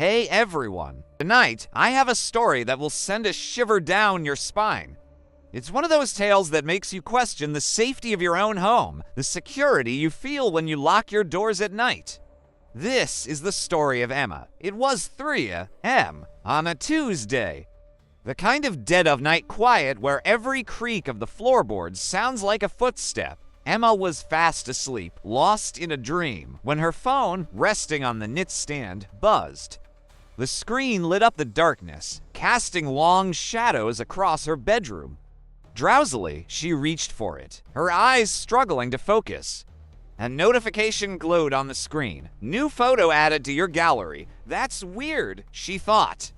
Hey everyone! Tonight, I have a story that will send a shiver down your spine. It's one of those tales that makes you question the safety of your own home, the security you feel when you lock your doors at night. This is the story of Emma. It was 3 a.m. on a Tuesday. The kind of dead-of-night quiet where every creak of the floorboards sounds like a footstep. Emma was fast asleep, lost in a dream, when her phone, resting on the knit stand, buzzed. The screen lit up the darkness, casting long shadows across her bedroom. Drowsily, she reached for it, her eyes struggling to focus. A notification glowed on the screen. New photo added to your gallery. That's weird, she thought.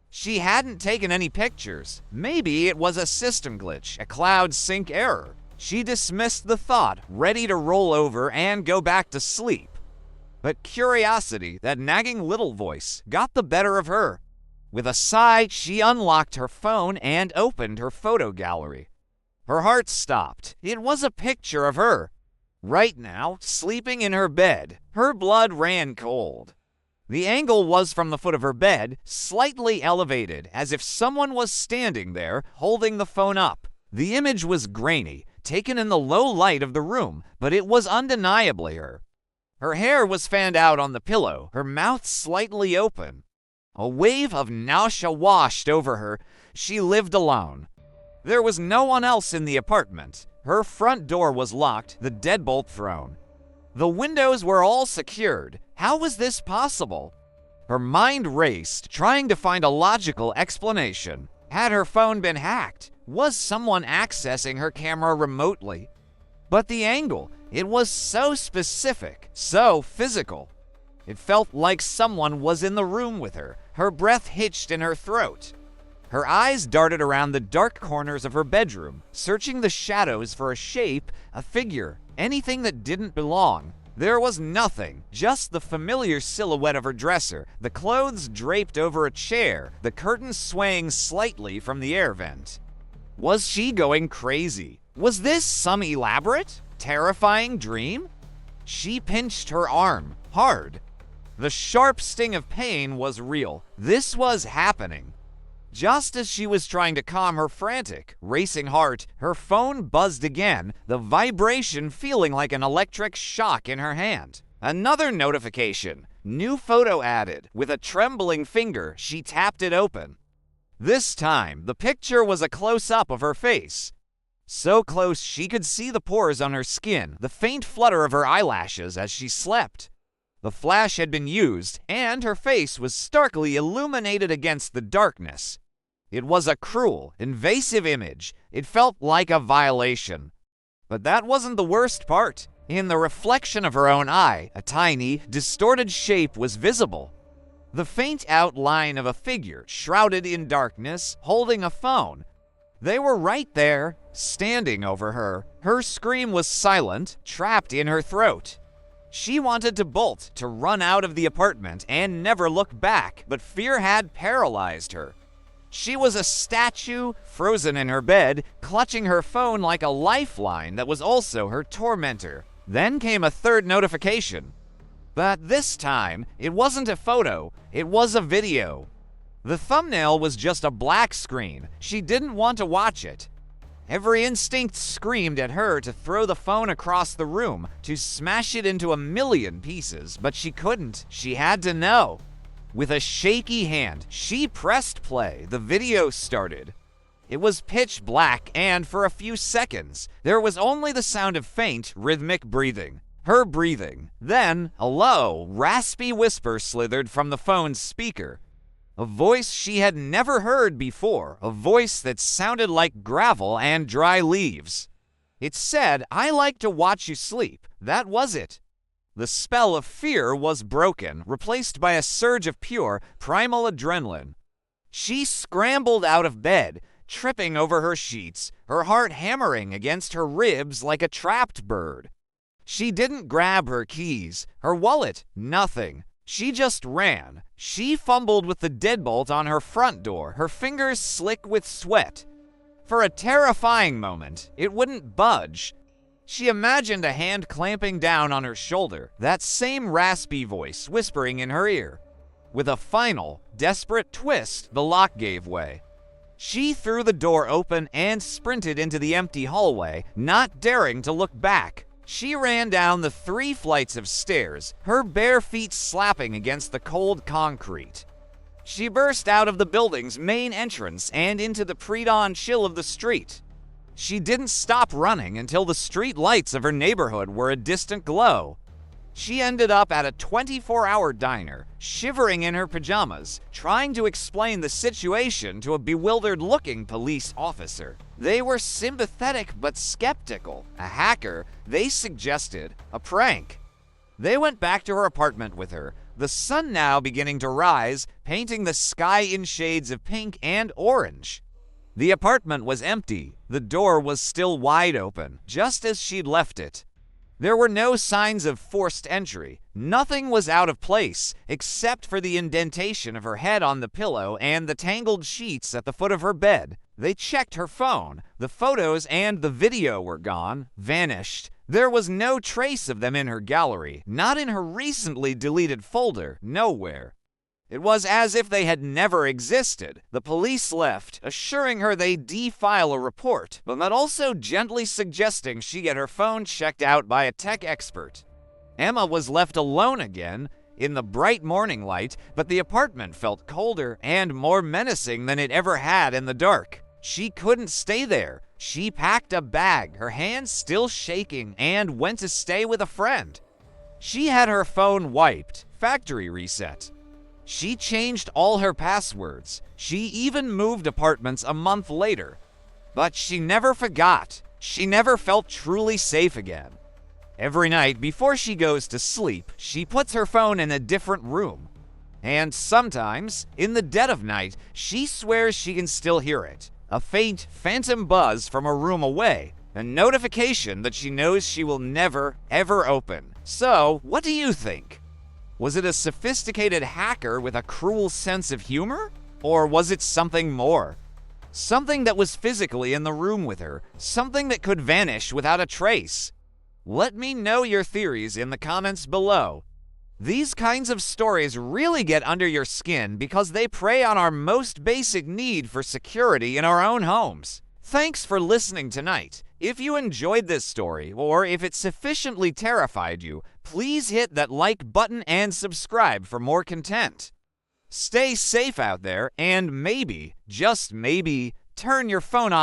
She hadn't taken any pictures. Maybe it was a system glitch, a cloud sync error. She dismissed the thought, ready to roll over and go back to sleep. But curiosity, that nagging little voice, got the better of her. With a sigh, she unlocked her phone and opened her photo gallery. Her heart stopped. It was a picture of her. Right now, sleeping in her bed, her blood ran cold. The angle was from the foot of her bed, slightly elevated, as if someone was standing there, holding the phone up. The image was grainy, taken in the low light of the room, but it was undeniably her. Her hair was fanned out on the pillow, her mouth slightly open. A wave of nausea washed over her. She lived alone. There was no one else in the apartment. Her front door was locked, the deadbolt thrown. The windows were all secured. How was this possible? Her mind raced, trying to find a logical explanation. Had her phone been hacked? Was someone accessing her camera remotely? But the angle, it was so specific, so physical. It felt like someone was in the room with her. Her breath hitched in her throat. Her eyes darted around the dark corners of her bedroom, searching the shadows for a shape, a figure, anything that didn't belong. There was nothing, just the familiar silhouette of her dresser, the clothes draped over a chair, the curtains swaying slightly from the air vent. Was she going crazy? Was this some elaborate, terrifying dream? She pinched her arm, hard. The sharp sting of pain was real. This was happening. Just as she was trying to calm her frantic, racing heart, her phone buzzed again, the vibration feeling like an electric shock in her hand. Another notification. New photo added. With a trembling finger, she tapped it open. This time, the picture was a close-up of her face. So close she could see the pores on her skin, the faint flutter of her eyelashes as she slept. The flash had been used, and her face was starkly illuminated against the darkness. It was a cruel, invasive image. It felt like a violation. But that wasn't the worst part. In the reflection of her own eye, a tiny, distorted shape was visible. The faint outline of a figure, shrouded in darkness, holding a phone. They were right there, standing over her. Her scream was silent, trapped in her throat. She wanted to bolt, to run out of the apartment and never look back, but fear had paralyzed her. She was a statue, frozen in her bed, clutching her phone like a lifeline that was also her tormentor. Then came a third notification. But this time, it wasn't a photo, it was a video. The thumbnail was just a black screen. She didn't want to watch it. Every instinct screamed at her to throw the phone across the room, to smash it into a million pieces, but she couldn't. She had to know. With a shaky hand, she pressed play. The video started. It was pitch black, and for a few seconds, there was only the sound of faint, rhythmic breathing. Her breathing. Then, a low, raspy whisper slithered from the phone's speaker. A voice she had never heard before, a voice that sounded like gravel and dry leaves. It said, "I like to watch you sleep." That was it. The spell of fear was broken, replaced by a surge of pure, primal adrenaline. She scrambled out of bed, tripping over her sheets, her heart hammering against her ribs like a trapped bird. She didn't grab her keys, her wallet, nothing. She just ran. She fumbled with the deadbolt on her front door, her fingers slick with sweat. For a terrifying moment, it wouldn't budge. She imagined a hand clamping down on her shoulder, that same raspy voice whispering in her ear. With a final, desperate twist, the lock gave way. She threw the door open and sprinted into the empty hallway, not daring to look back. She ran down the 3 flights of stairs, her bare feet slapping against the cold concrete. She burst out of the building's main entrance and into the pre-dawn chill of the street. She didn't stop running until the street lights of her neighborhood were a distant glow. She ended up at a 24-hour diner, shivering in her pajamas, trying to explain the situation to a bewildered-looking police officer. They were sympathetic but skeptical. A hacker, they suggested a prank. They went back to her apartment with her, the sun now beginning to rise, painting the sky in shades of pink and orange. The apartment was empty. The door was still wide open, just as she'd left it. There were no signs of forced entry. Nothing was out of place, except for the indentation of her head on the pillow and the tangled sheets at the foot of her bed. They checked her phone. The photos and the video were gone, vanished. There was no trace of them in her gallery, not in her recently deleted folder, nowhere. It was as if they had never existed. The police left, assuring her they'd defile a report, but also gently suggesting she get her phone checked out by a tech expert. Emma was left alone again in the bright morning light, but the apartment felt colder and more menacing than it ever had in the dark. She couldn't stay there. She packed a bag, her hands still shaking, and went to stay with a friend. She had her phone wiped, factory reset. She changed all her passwords. She even moved apartments a month later. But she never forgot. She never felt truly safe again. Every night before she goes to sleep, she puts her phone in a different room. And sometimes, in the dead of night, she swears she can still hear it. A faint, phantom buzz from a room away. A notification that she knows she will never, ever open. So, what do you think? Was it a sophisticated hacker with a cruel sense of humor? Or was it something more? Something that was physically in the room with her. Something that could vanish without a trace. Let me know your theories in the comments below. These kinds of stories really get under your skin because they prey on our most basic need for security in our own homes. Thanks for listening tonight. If you enjoyed this story, or if it sufficiently terrified you, please hit that like button and subscribe for more content. Stay safe out there, and maybe, just maybe, turn your phone off